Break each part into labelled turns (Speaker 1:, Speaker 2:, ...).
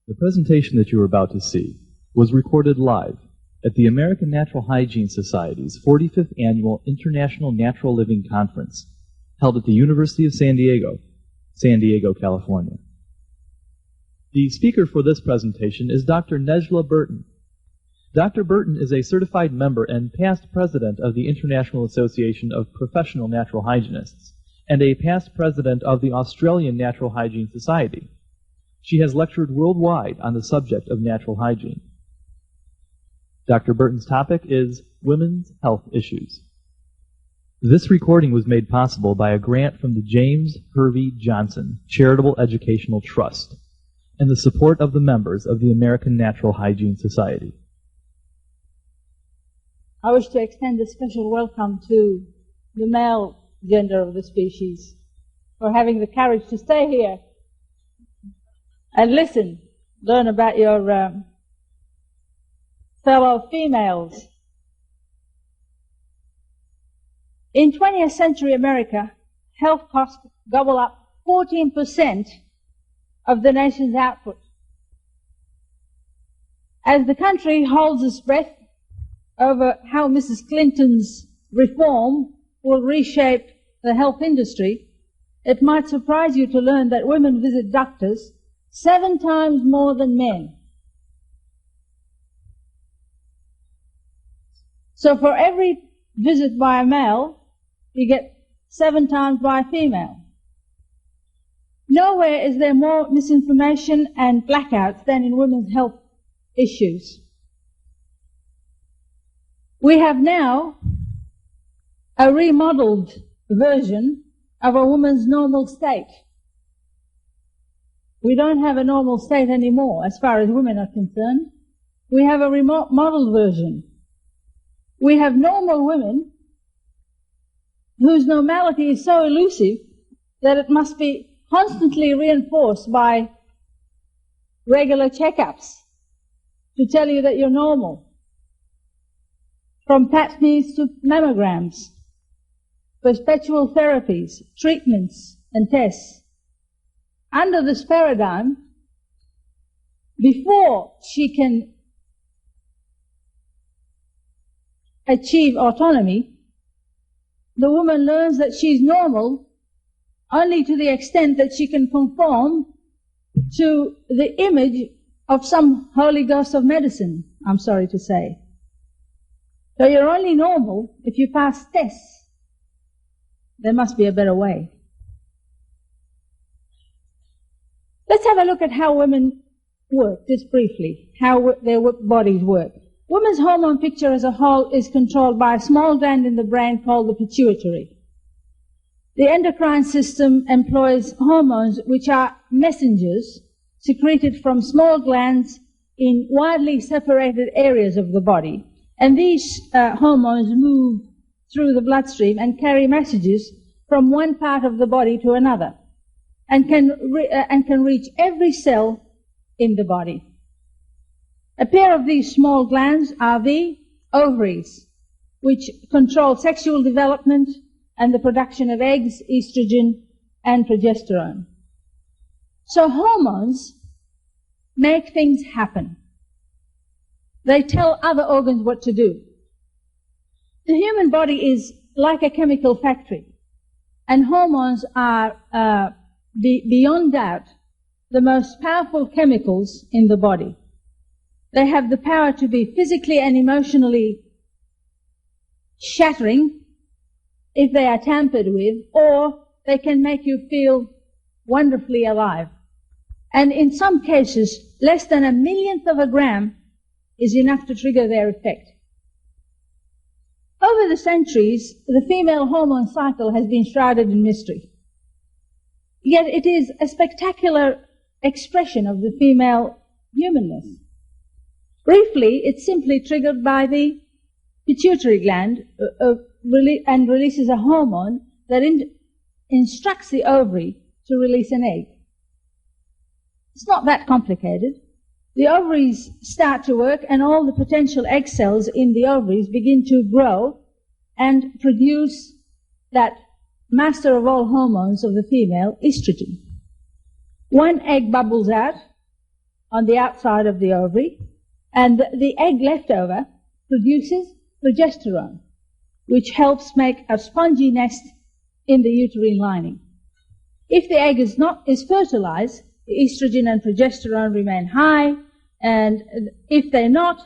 Speaker 1: The presentation that you are about to see was recorded live at the American Natural Hygiene Society's 45th Annual International Natural Living Conference, held at the University of San Diego, California. The speaker for this presentation is Dr. Nejla Burton. Dr. Burton is a certified member and past president of the International Association of Professional Natural Hygienists and a past president of the Australian Natural Hygiene Society. She has lectured worldwide on the subject of natural hygiene. Dr. Burton's topic is women's health issues. This recording was made possible by a grant from the James Hervey Johnson Charitable Educational Trust and the support of the members of the American Natural Hygiene Society.
Speaker 2: I wish to extend a special welcome to the male gender of the species for having the courage to stay here and listen, learn about your fellow females. In 20th century America, health costs gobble up 14% of the nation's output. As the country holds its breath over how Mrs. Clinton's reform will reshape the health industry, it might surprise you to learn that women visit doctors 7 times more than men. So for every visit by a male, you get 7 times by a female. Nowhere is there more misinformation and blackouts than in women's health issues. We have now a remodeled version of a woman's normal state. We don't have a normal state anymore as far as women are concerned. We have a remodeled version. We have normal women whose normality is so elusive that it must be constantly reinforced by regular checkups to tell you that you're normal. From pap smears to mammograms, perpetual therapies, treatments and tests. Under this paradigm, before she can achieve autonomy, the woman learns that she's normal only to the extent that she can conform to the image of some holy ghost of medicine, I'm sorry to say. So you're only normal if you pass tests. There must be a better way. Let's have a look at how women work, just briefly, how their bodies work. Women's hormone picture as a whole is controlled by a small gland in the brain called the pituitary. The endocrine system employs hormones which are messengers secreted from small glands in widely separated areas of the body. And these hormones move through the bloodstream and carry messages from one part of the body to another and can reach every cell in the body. A pair of these small glands are the ovaries, which control sexual development and the production of eggs, estrogen, and progesterone. So hormones make things happen. They tell other organs what to do. The human body is like a chemical factory, and hormones are, beyond doubt, the most powerful chemicals in the body. They have the power to be physically and emotionally shattering if they are tampered with, or they can make you feel wonderfully alive. And in some cases, less than 1/1,000,000th of a gram is enough to trigger their effect. Over the centuries, the female hormone cycle has been shrouded in mystery. Yet it is a spectacular expression of the female humanness. Briefly, it's simply triggered by the pituitary gland and releases a hormone that instructs the ovary to release an egg. It's not that complicated. The ovaries start to work and all the potential egg cells in the ovaries begin to grow and produce that master of all hormones of the female, estrogen. One egg bubbles out on the outside of the ovary, and the egg leftover produces progesterone, which helps make a spongy nest in the uterine lining. If the egg is fertilized, the estrogen and progesterone remain high, and if they're not,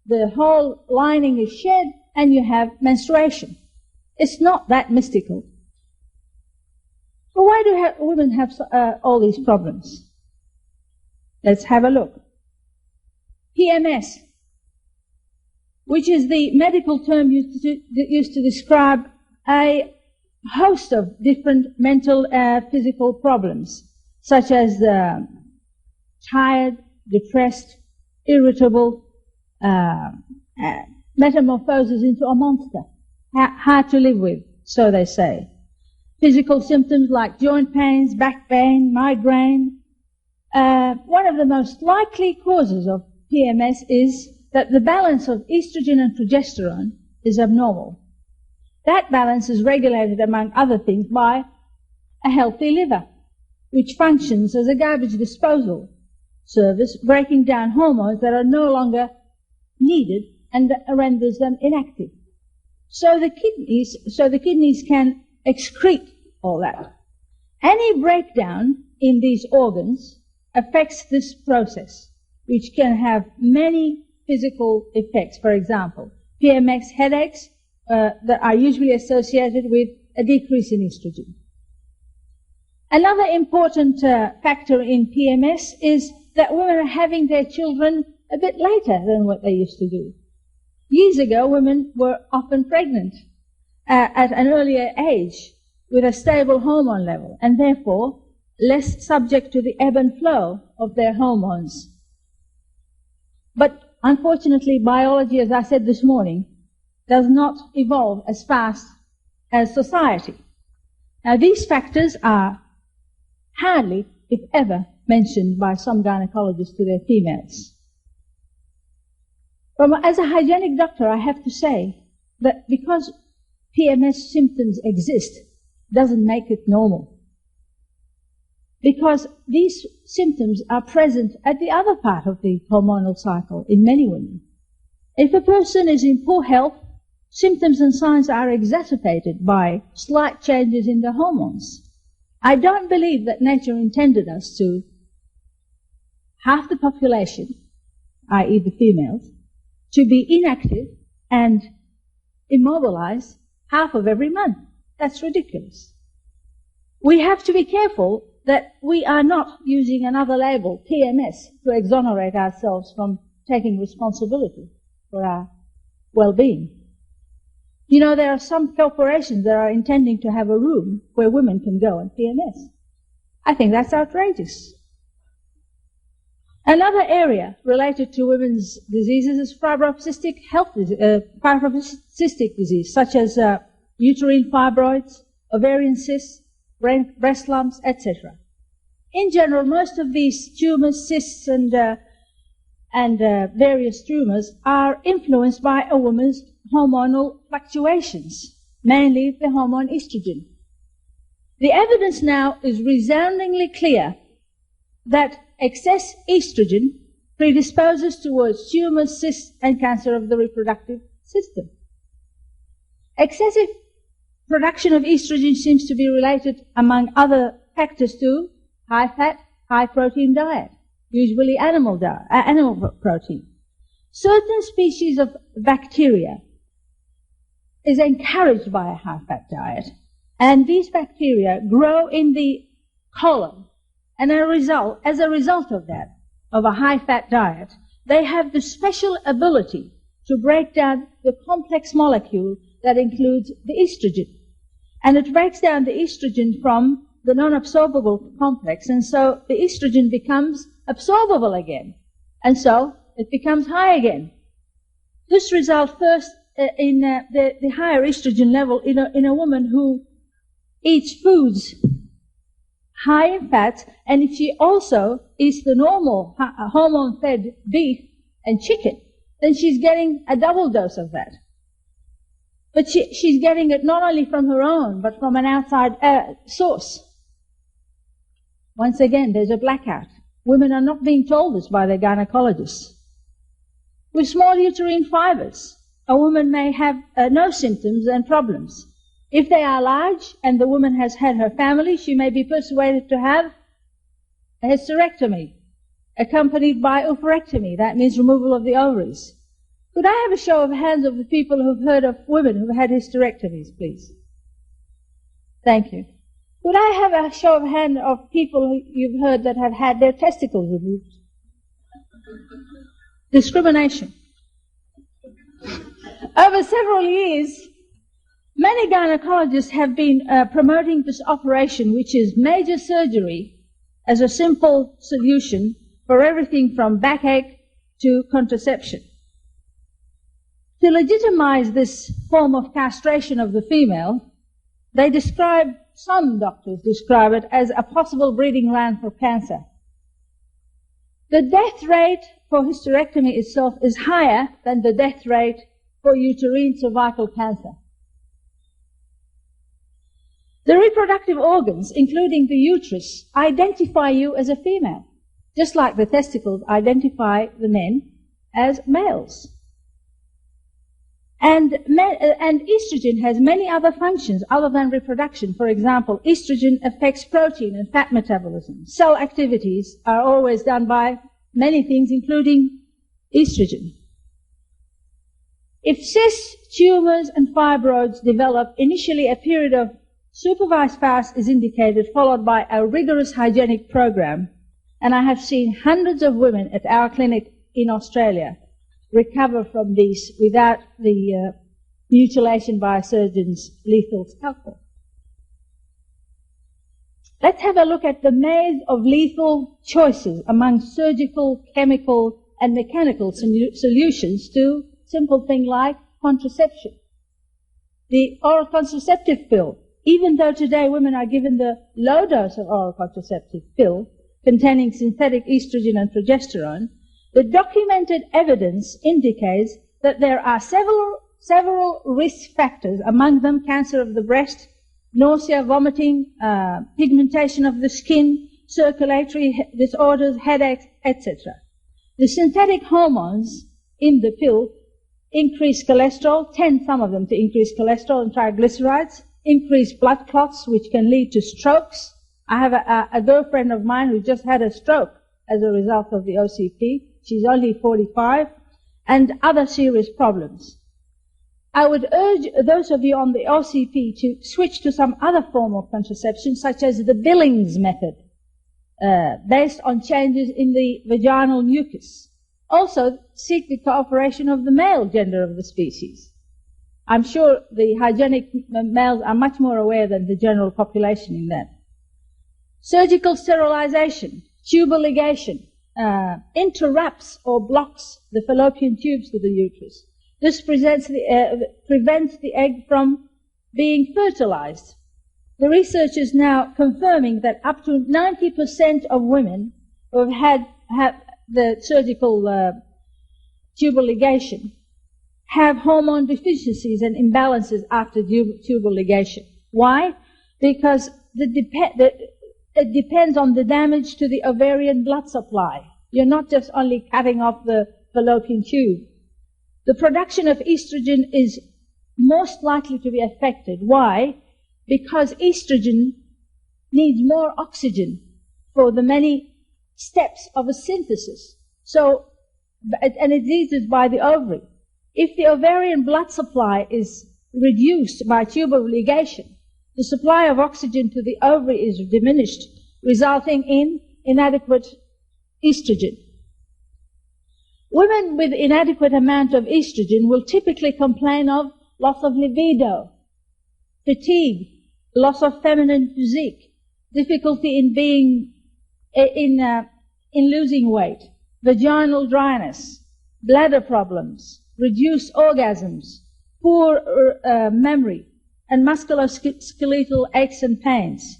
Speaker 2: the whole lining is shed and you have menstruation. It's not that mystical. So why do women have all these problems? Let's have a look. PMS, which is the medical term used to describe a host of different mental physical problems, such as tired, depressed, irritable, metamorphoses into a monster, hard to live with, so they say. Physical symptoms like joint pains, back pain, migraine. One of the most likely causes of PMS is that the balance of estrogen and progesterone is abnormal. That balance is regulated, among other things, by a healthy liver, which functions as a garbage disposal service, breaking down hormones that are no longer needed and renders them inactive. So the kidneys can excrete all that. Any breakdown in these organs affects this process, which can have many physical effects. For example, PMS headaches that are usually associated with a decrease in estrogen. Another important factor in PMS is that women are having their children a bit later than what they used to do. Years ago, women were often pregnant at an earlier age with a stable hormone level, and therefore less subject to the ebb and flow of their hormones. But unfortunately, biology, as I said this morning, does not evolve as fast as society. Now, these factors are hardly, if ever, mentioned by some gynecologists to their females. As a hygienic doctor, I have to say that because PMS symptoms exist, doesn't make it normal. Because these symptoms are present at the other part of the hormonal cycle in many women. If a person is in poor health, symptoms and signs are exacerbated by slight changes in the hormones. I don't believe that nature intended us to, half the population, i.e. the females, to be inactive and immobilized half of every month. That's ridiculous. We have to be careful that we are not using another label, PMS, to exonerate ourselves from taking responsibility for our well-being. You know, there are some corporations that are intending to have a room where women can go on PMS. I think that's outrageous. Another area related to women's diseases is fibrocystic disease, such as uterine fibroids, ovarian cysts, breast lumps, etc. In general, most of these tumors, cysts, and various tumors are influenced by a woman's hormonal fluctuations, mainly the hormone estrogen. The evidence now is resoundingly clear that excess estrogen predisposes towards tumors, cysts, and cancer of the reproductive system. Excessive production of estrogen seems to be related, among other factors, to high-fat, high-protein diet, usually animal protein. Certain species of bacteria is encouraged by a high-fat diet, and these bacteria grow in the colon, and as a result of that, of a high-fat diet, they have the special ability to break down the complex molecule that includes the estrogen. And it breaks down the estrogen from the non-absorbable complex, and so the estrogen becomes absorbable again, and so it becomes high again. This results first in the higher estrogen level in a woman who eats foods high in fat, and if she also eats the normal hormone-fed beef and chicken, then she's getting a double dose of that. But she's getting it not only from her own, but from an outside source. Once again, there's a blackout. Women are not being told this by their gynecologists. With small uterine fibers, a woman may have no symptoms and problems. If they are large and the woman has had her family, she may be persuaded to have a hysterectomy, accompanied by oophorectomy. That means removal of the ovaries. Could I have a show of hands of the people who've heard of women who've had hysterectomies, please? Thank you. Could I have a show of hands of people who you've heard that have had their testicles removed? Discrimination. Over several years, many gynecologists have been promoting this operation, which is major surgery, as a simple solution for everything from backache to contraception. To legitimize this form of castration of the female, some doctors describe it as a possible breeding ground for cancer. The death rate for hysterectomy itself is higher than the death rate for uterine cervical cancer. The reproductive organs, including the uterus, identify you as a female, just like the testicles identify the men as males. And estrogen has many other functions other than reproduction. For example, estrogen affects protein and fat metabolism. Cell activities are always done by many things, including estrogen. If cysts, tumors, and fibroids develop, initially a period of supervised fast is indicated, followed by a rigorous hygienic program. And I have seen hundreds of women at our clinic in Australia recover from these without the mutilation by a surgeon's lethal scalpel. Let's have a look at the maze of lethal choices among surgical, chemical, and mechanical solutions to simple things like contraception. The oral contraceptive pill, even though today women are given the low dose of oral contraceptive pill containing synthetic estrogen and progesterone, the documented evidence indicates that there are several risk factors, among them cancer of the breast, nausea, vomiting, pigmentation of the skin, circulatory disorders, headaches, etc. The synthetic hormones in the pill increase cholesterol, tend some of them to increase cholesterol and triglycerides, increase blood clots, which can lead to strokes. I have a girlfriend of mine who just had a stroke as a result of the OCP. She's only 45, and other serious problems. I would urge those of you on the OCP to switch to some other form of contraception, such as the Billings method, based on changes in the vaginal mucus. Also, seek the cooperation of the male gender of the species. I'm sure the hygienic males are much more aware than the general population in that. Surgical sterilization, tubal ligation, interrupts or blocks the fallopian tubes to the uterus. This prevents the egg from being fertilized. The research is now confirming that up to 90% of women who have had the surgical tubal ligation have hormone deficiencies and imbalances after tubal ligation. Why? Because it depends on the damage to the ovarian blood supply. You're not just only cutting off the fallopian tube. The production of estrogen is most likely to be affected. Why? Because estrogen needs more oxygen for the many steps of a synthesis. And it needs it by the ovary. If the ovarian blood supply is reduced by tubal ligation, the supply of oxygen to the ovary is diminished, resulting in inadequate estrogen. Women with inadequate amount of estrogen will typically complain of loss of libido, fatigue, loss of feminine physique, difficulty in losing weight, vaginal dryness, bladder problems, reduced orgasms, poor memory, and musculoskeletal aches and pains.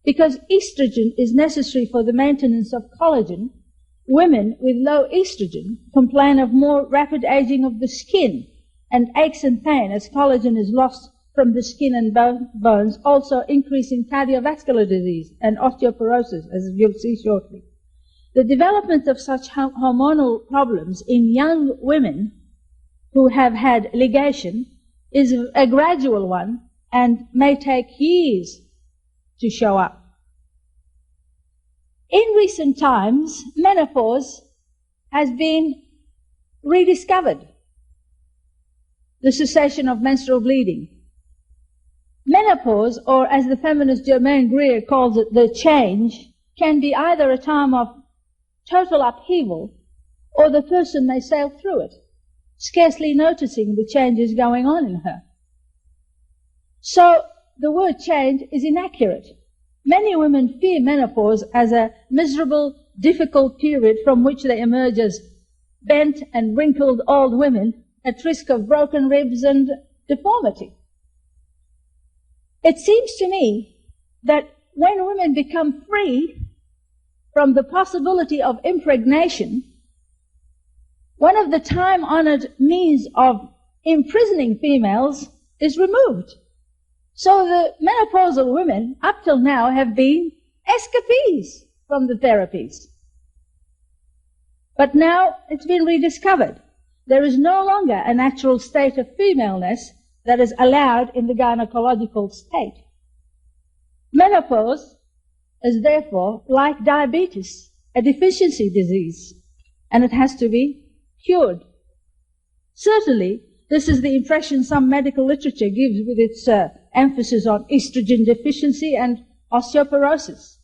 Speaker 2: Because estrogen is necessary for the maintenance of collagen, women with low estrogen complain of more rapid aging of the skin and aches and pain as collagen is lost from the skin and bones, also increasing cardiovascular disease and osteoporosis, as you'll see shortly. The development of such hormonal problems in young women who have had ligation is a gradual one and may take years to show up. In recent times, menopause has been rediscovered, the cessation of menstrual bleeding. Menopause, or as the feminist Germaine Greer calls it, the change, can be either a time of total upheaval or the person may sail through it, scarcely noticing the changes going on in her. So the word change is inaccurate. Many women fear menopause as a miserable, difficult period from which they emerge as bent and wrinkled old women at risk of broken ribs and deformity. It seems to me that when women become free from the possibility of impregnation, one of the time-honored means of imprisoning females is removed. So the menopausal women up till now have been escapees from the therapies. But now it's been rediscovered. There is no longer a natural state of femaleness that is allowed in the gynecological state. Menopause is therefore, like diabetes, a deficiency disease, and it has to be cured. Certainly, this is the impression some medical literature gives with its emphasis on estrogen deficiency and osteoporosis.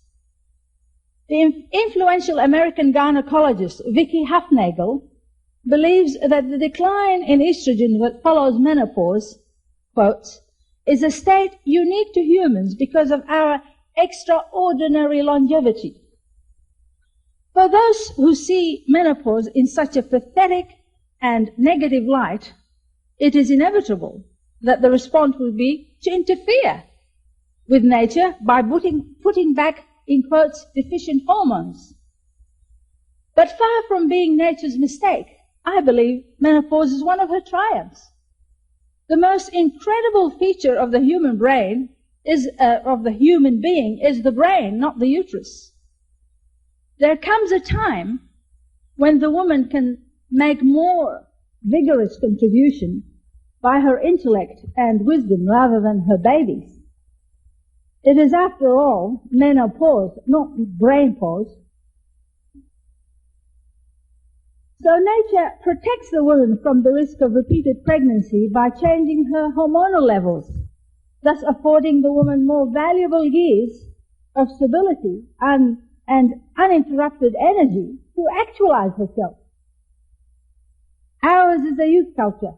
Speaker 2: The influential American gynecologist Vicky Hufnagel believes that the decline in estrogen that follows menopause, quotes, is a state unique to humans because of our extraordinary longevity. For those who see menopause in such a pathetic and negative light, it is inevitable that the response will be to interfere with nature by putting back, in quotes, deficient hormones. But far from being nature's mistake, I believe menopause is one of her triumphs. The most incredible feature of the human brain of the human being is the brain, not the uterus. There comes a time when the woman can make more vigorous contribution by her intellect and wisdom rather than her babies. It is, after all, menopause, not brain pause. So nature protects the woman from the risk of repeated pregnancy by changing her hormonal levels, thus affording the woman more valuable years of stability and uninterrupted energy to actualize herself. Ours is a youth culture,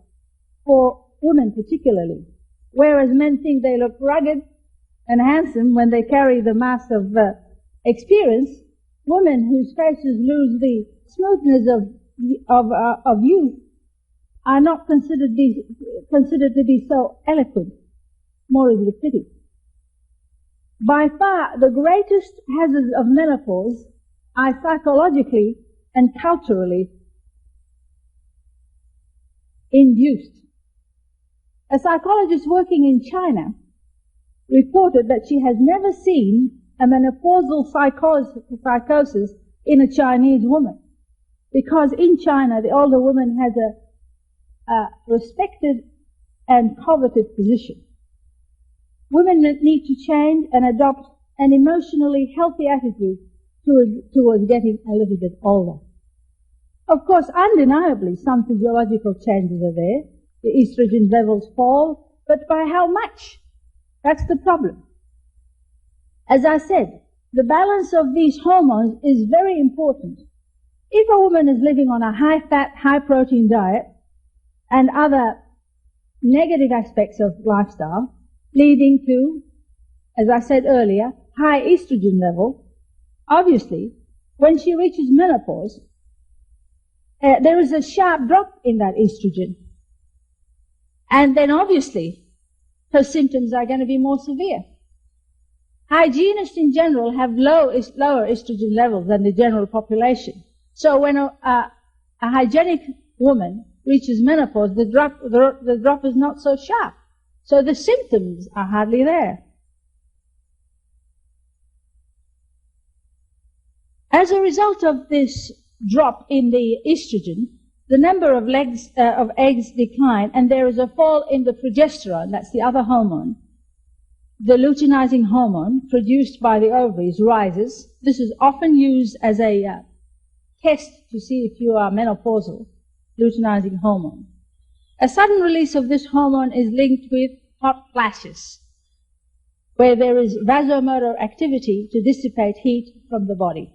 Speaker 2: for women particularly, whereas men think they look rugged and handsome when they carry the mass of experience. Women whose faces lose the smoothness of youth are not considered to be so eloquent, more is the pity. By far, the greatest hazards of menopause are psychologically and culturally induced. A psychologist working in China reported that she has never seen a menopausal psychosis in a Chinese woman, because in China the older woman has a respected and coveted position. Women need to change and adopt an emotionally healthy attitude towards getting a little bit older. Of course, undeniably, some physiological changes are there. The estrogen levels fall, but by how much? That's the problem. As I said, the balance of these hormones is very important. If a woman is living on a high-fat, high-protein diet and other negative aspects of lifestyle, leading to, as I said earlier, high estrogen level, obviously, when she reaches menopause, there is a sharp drop in that estrogen. And then obviously, her symptoms are going to be more severe. Hygienists in general have lower estrogen levels than the general population. So when a hygienic woman reaches menopause, the drop is not so sharp. So the symptoms are hardly there. As a result of this drop in the estrogen, the number of eggs decline, and there is a fall in the progesterone, that's the other hormone. The luteinizing hormone produced by the ovaries rises. This is often used as a test to see if you are menopausal, luteinizing hormone. A sudden release of this hormone is linked with hot flashes, where there is vasomotor activity to dissipate heat from the body.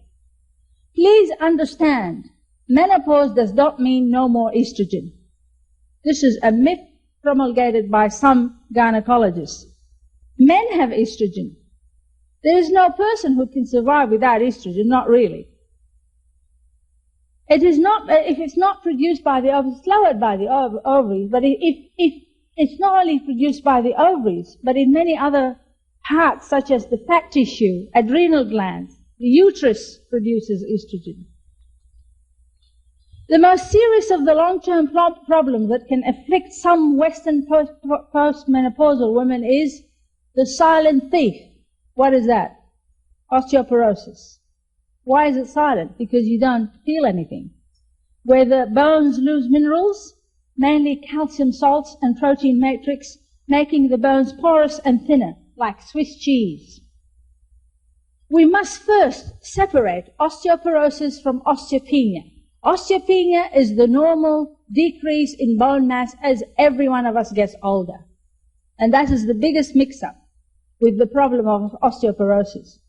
Speaker 2: Please understand, menopause does not mean no more estrogen. This is a myth promulgated by some gynecologists. Men have estrogen. There is no person who can survive without estrogen, not really. It is not, if it's not produced by the ovaries, it's lowered by the ovaries, but if it's not only produced by the ovaries, but in many other parts such as the fat tissue, adrenal glands, the uterus produces estrogen. The most serious of the long-term problems that can afflict some Western postmenopausal women is the silent thief. What is that? Osteoporosis. Why is it silent? Because you don't feel anything. Where the bones lose minerals, mainly calcium salts and protein matrix, making the bones porous and thinner, like Swiss cheese. We must first separate osteoporosis from osteopenia. Osteopenia is the normal decrease in bone mass as every one of us gets older. And that is the biggest mix-up with the problem of osteoporosis.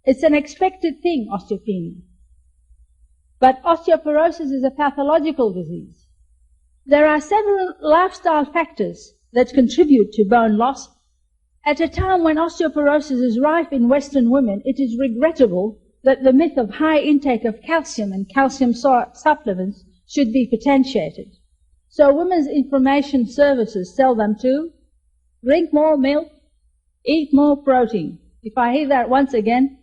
Speaker 2: It's an expected thing, osteopenia. But osteoporosis is a pathological disease. There are several lifestyle factors that contribute to bone loss. At a time when osteoporosis is rife in Western women, it is regrettable that the myth of high intake of calcium and calcium supplements should be potentiated. So women's information services tell them to drink more milk, eat more protein. If I hear that once again,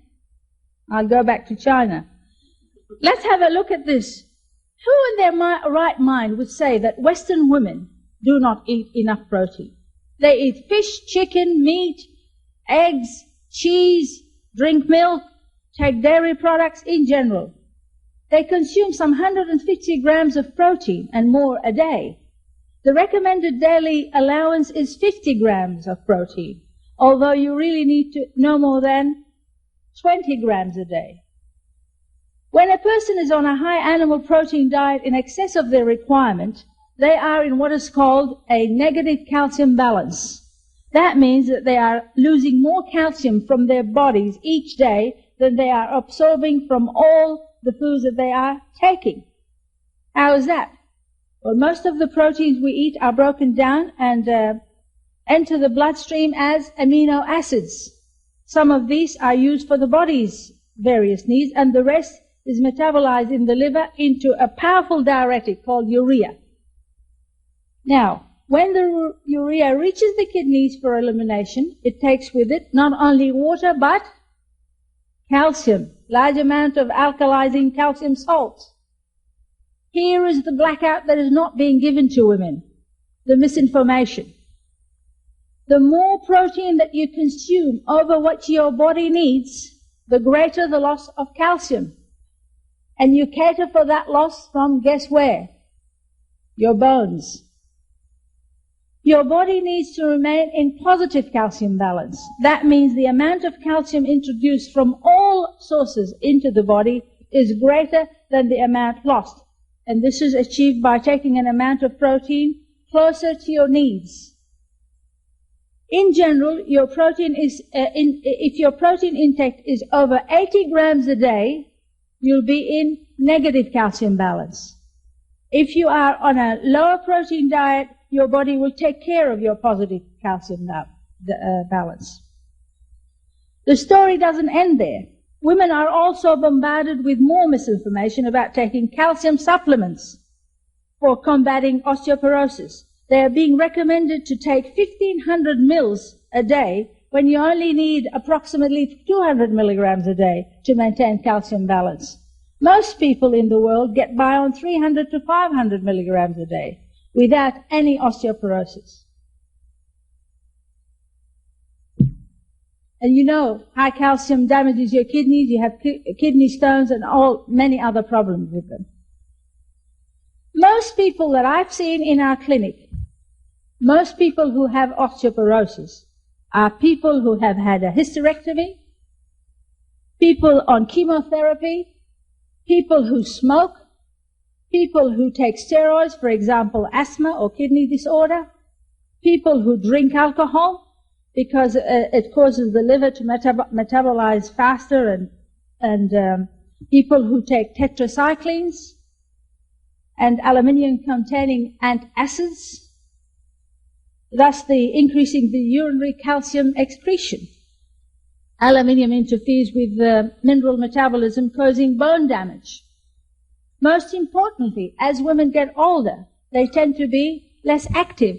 Speaker 2: I'll go back to China. Let's have a look at this. Who in their right mind would say that Western women do not eat enough protein? They eat fish, chicken, meat, eggs, cheese, drink milk, take dairy products in general. They consume some 150 grams of protein and more a day. The recommended daily allowance is 50 grams of protein, although you really need to no more than 20 grams a day. When a person is on a high animal protein diet in excess of their requirement, they are in what is called a negative calcium balance. That means that they are losing more calcium from their bodies each day than they are absorbing from all the foods that they are taking. How is that? Well, most of the proteins we eat are broken down and enter the bloodstream as amino acids. Some of these are used for the body's various needs, and the rest is metabolized in the liver into a powerful diuretic called urea. Now, when the urea reaches the kidneys for elimination, it takes with it not only water but calcium, large amount of alkalizing calcium salts. Here is the blackout that is not being given to women, the misinformation. The more protein that you consume over what your body needs, the greater the loss of calcium. And you cater for that loss from, guess where? Your bones. Your body needs to remain in positive calcium balance. That means the amount of calcium introduced from all sources into the body is greater than the amount lost. And this is achieved by taking an amount of protein closer to your needs. In general, your protein is, if your protein intake is over 80 grams a day, you'll be in negative calcium balance. If you are on a lower protein diet, your body will take care of your positive calcium balance. The story doesn't end there. Women are also bombarded with more misinformation about taking calcium supplements for combating osteoporosis. They are being recommended to take 1,500 mils a day when you only need approximately 200 milligrams a day to maintain calcium balance. Most people in the world get by on 300 to 500 milligrams a day without any osteoporosis. And you know, high calcium damages your kidneys, you have kidney stones and many other problems with them. Most people that I've seen in our clinic, most people who have osteoporosis are people who have had a hysterectomy, people on chemotherapy, people who smoke, people who take steroids, for example, asthma or kidney disorder, people who drink alcohol because it causes the liver to metabolize faster, and people who take tetracyclines and aluminium-containing antacids, thus increasing the urinary calcium excretion. Aluminium interferes with the mineral metabolism, causing bone damage. Most importantly, as women get older, they tend to be less active.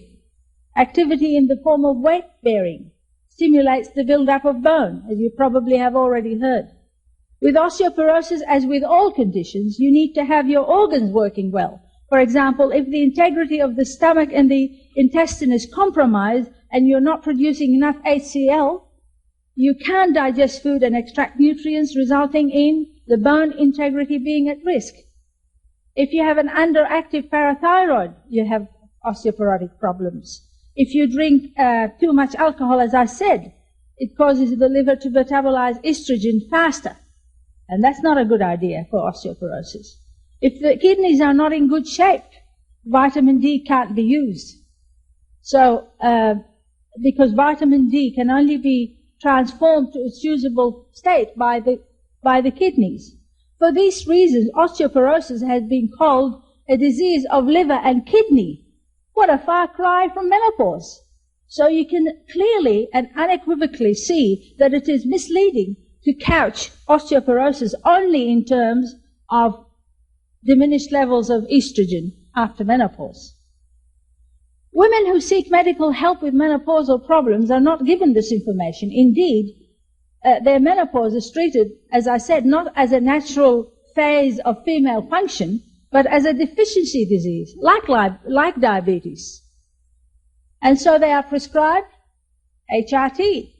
Speaker 2: Activity in the form of weight-bearing stimulates the build-up of bone, as you probably have already heard. With osteoporosis, as with all conditions, you need to have your organs working well. For example, if the integrity of the stomach and the intestine is compromised and you're not producing enough HCl, you can't digest food and extract nutrients, resulting in the bone integrity being at risk. If you have an underactive parathyroid, you have osteoporotic problems. If you drink too much alcohol, as I said, it causes the liver to metabolize estrogen faster. And that's not a good idea for osteoporosis. If the kidneys are not in good shape, vitamin D can't be used. So, because vitamin D can only be transformed to its usable state by the kidneys. For these reasons, osteoporosis has been called a disease of liver and kidney. What a far cry from menopause. So you can clearly and unequivocally see that it is misleading to couch osteoporosis only in terms of diminished levels of estrogen after menopause. Women who seek medical help with menopausal problems are not given this information. Indeed, their menopause is treated, as I said, not as a natural phase of female function, but as a deficiency disease, like diabetes. And so they are prescribed HRT.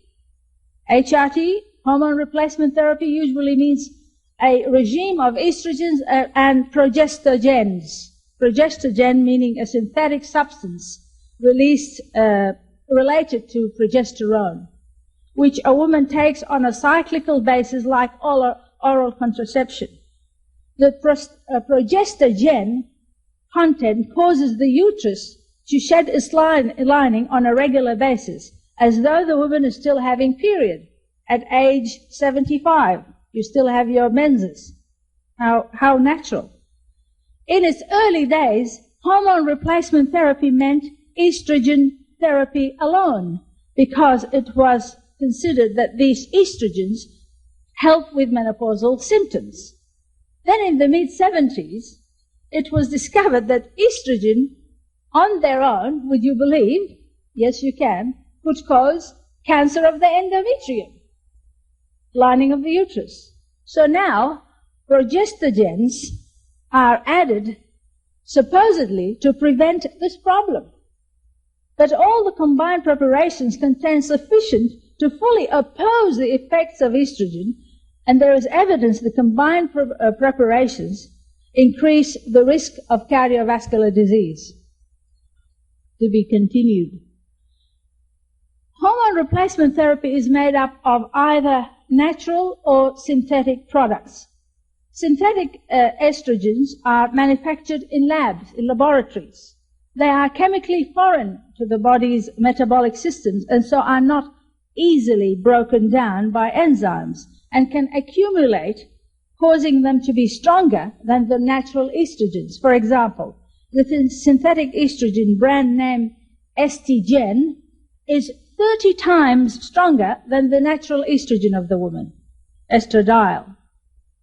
Speaker 2: HRT, hormone replacement therapy, usually means a regime of estrogens and progestogens. Progestogen meaning a synthetic substance released, related to progesterone, which a woman takes on a cyclical basis like oral contraception. The progestogen content causes the uterus to shed its lining on a regular basis, as though the woman is still having period. At age 75, you still have your menses. How natural. In its early days, hormone replacement therapy meant estrogen therapy alone, because it was considered that these estrogens help with menopausal symptoms. Then in the mid-70s, it was discovered that estrogen on their own, would you believe, yes you can, could cause cancer of the endometrium, lining of the uterus. So now, progestogens are added supposedly to prevent this problem. But all the combined preparations contain sufficient to fully oppose the effects of estrogen, and there is evidence the combined preparations increase the risk of cardiovascular disease. To be continued. Hormone replacement therapy is made up of either natural or synthetic products. Synthetic estrogens are manufactured in labs, in laboratories. They are chemically foreign to the body's metabolic systems and so are not easily broken down by enzymes and can accumulate, causing them to be stronger than the natural estrogens. For example, the synthetic estrogen brand name Estigen is 30 times stronger than the natural estrogen of the woman, estradiol.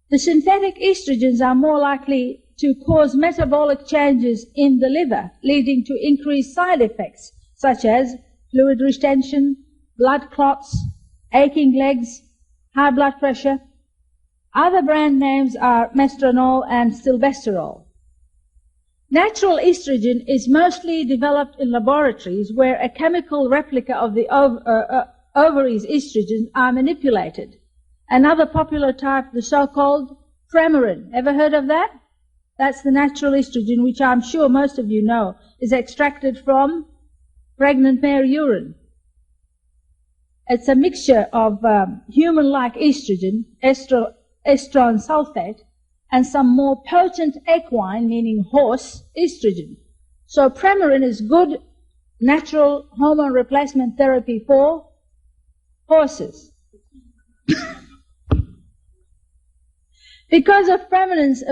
Speaker 2: The synthetic estrogens are more likely to cause metabolic changes in the liver, leading to increased side effects such as fluid retention, blood clots, aching legs, high blood pressure. Other brand names are mestranol and stilbestrol. Natural estrogen is mostly developed in laboratories where a chemical replica of the ovaries' estrogen are manipulated. Another popular type, the so-called Premarin. Ever heard of that? That's the natural estrogen, which I'm sure most of you know, is extracted from pregnant male urine. It's a mixture of human-like estrogen, estrone sulfate, and some more potent equine, meaning horse, estrogen. So Premarin is good natural hormone replacement therapy for horses. Because of Premarin's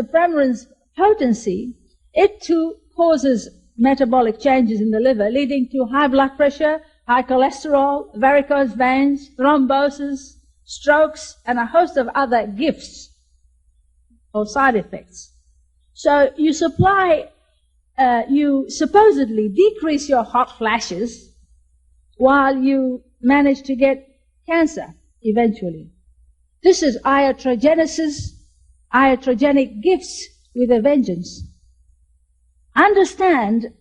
Speaker 2: potency, it too causes metabolic changes in the liver, leading to high blood pressure, high cholesterol, varicose veins, thrombosis, strokes, and a host of other gifts or side effects. So you supposedly decrease your hot flashes while you manage to get cancer eventually. This is iatrogenic gifts with a vengeance. Understand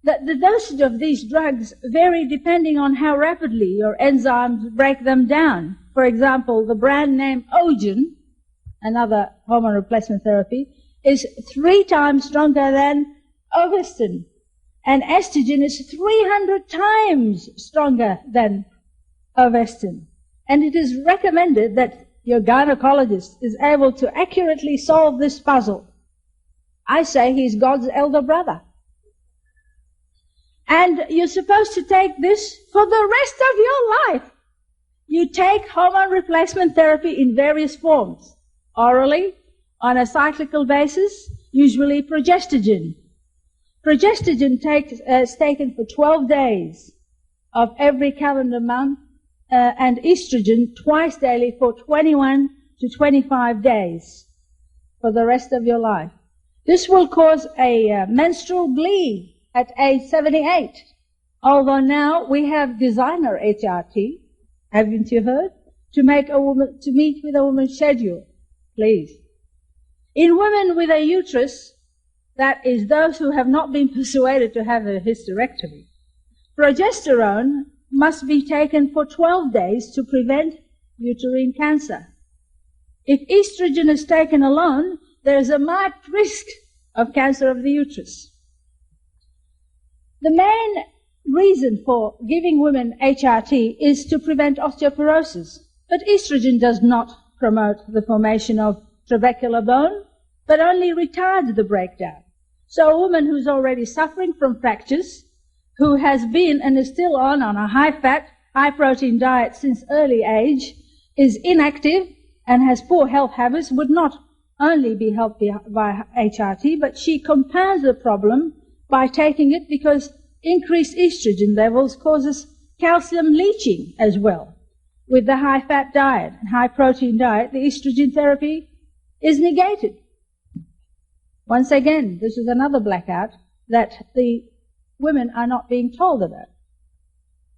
Speaker 2: that the dosage of these drugs vary depending on how rapidly your enzymes break them down. For example, the brand name Ogen, another hormone replacement therapy, is 3 times stronger than Ovestin, and estrogen is 300 times stronger than Ovestin. And it is recommended that your gynecologist is able to accurately solve this puzzle. I say he's God's elder brother. And you're supposed to take this for the rest of your life. You take hormone replacement therapy in various forms. Orally, on a cyclical basis, usually progestogen. Progestogen is taken for 12 days of every calendar month, and estrogen twice daily for 21 to 25 days for the rest of your life. This will cause a menstrual bleed at age 78. Although now we have designer HRT, haven't you heard? To meet with a woman's schedule, please. In women with a uterus, that is those who have not been persuaded to have a hysterectomy, progesterone must be taken for 12 days to prevent uterine cancer. If estrogen is taken alone, there is a marked risk of cancer of the uterus. The main reason for giving women HRT is to prevent osteoporosis, but estrogen does not promote the formation of trabecular bone, but only retards the breakdown. So a woman who's already suffering from fractures, who has been and is still on a high-fat, high-protein diet since early age, is inactive and has poor health habits, would not only be helped by HRT, but she compounds the problem by taking it because increased estrogen levels causes calcium leaching as well. With the high-fat diet and high-protein diet, the estrogen therapy is negated. Once again, this is another blackout that the women are not being told about.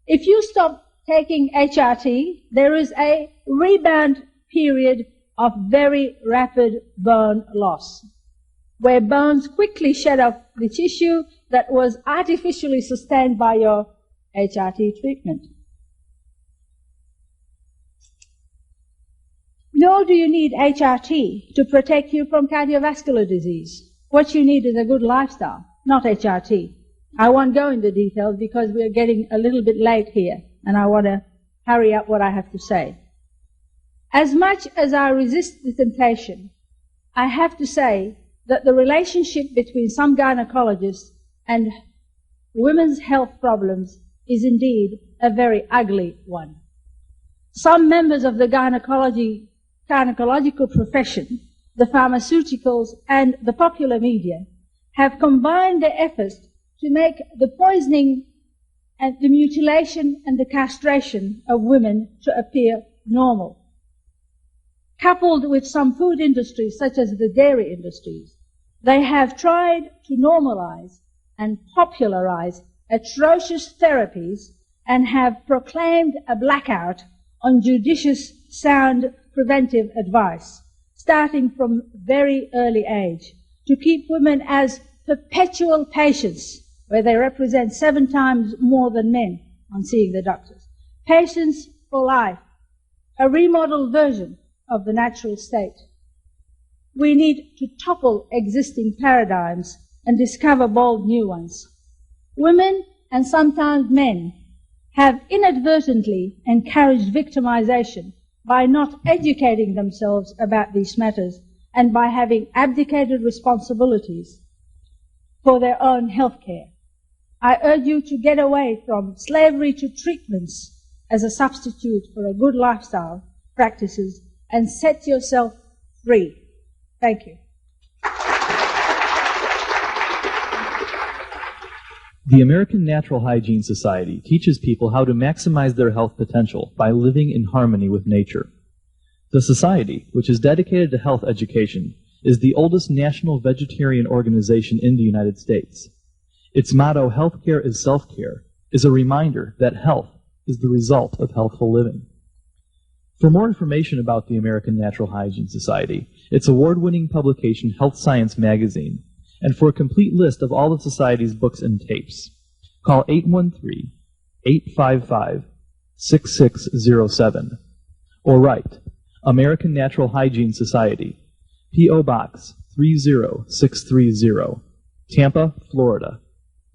Speaker 2: If you stop taking HRT, there is a rebound period of very rapid bone loss, where bones quickly shed off the tissue that was artificially sustained by your HRT treatment. Nor do you need HRT to protect you from cardiovascular disease. What you need is a good lifestyle, not HRT. I won't go into details because we are getting a little bit late here, and I want to hurry up what I have to say. As much as I resist the temptation, I have to say that the relationship between some gynecologists and women's health problems is indeed a very ugly one. Some members of the gynecological profession, the pharmaceuticals, and the popular media have combined their efforts to make the poisoning and the mutilation and the castration of women to appear normal. Coupled with some food industries, such as the dairy industries, they have tried to normalize and popularize atrocious therapies and have proclaimed a blackout on judicious, sound preventive advice, starting from very early age, to keep women as perpetual patients, where they represent 7 times more than men on seeing the doctors. Patients for life, a remodeled version of the natural state. We need to topple existing paradigms and discover bold new ones. Women, and sometimes men, have inadvertently encouraged victimization by not educating themselves about these matters and by having abdicated responsibilities for their own health care. I urge you to get away from slavery to treatments as a substitute for a good lifestyle practices and set yourself free. Thank you.
Speaker 1: The American Natural Hygiene Society teaches people how to maximize their health potential by living in harmony with nature. The society, which is dedicated to health education, is the oldest national vegetarian organization in the United States. Its motto, "Healthcare is Self-Care," is a reminder that health is the result of healthful living. For more information about the American Natural Hygiene Society, its award-winning publication Health Science Magazine, and for a complete list of all the Society's books and tapes, call 813-855-6607 or write American Natural Hygiene Society, P.O. Box 30630, Tampa, Florida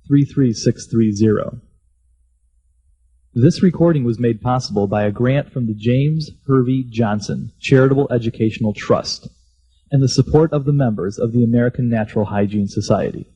Speaker 1: 33630. This recording was made possible by a grant from the James Hervey Johnson Charitable Educational Trust and the support of the members of the American Natural Hygiene Society.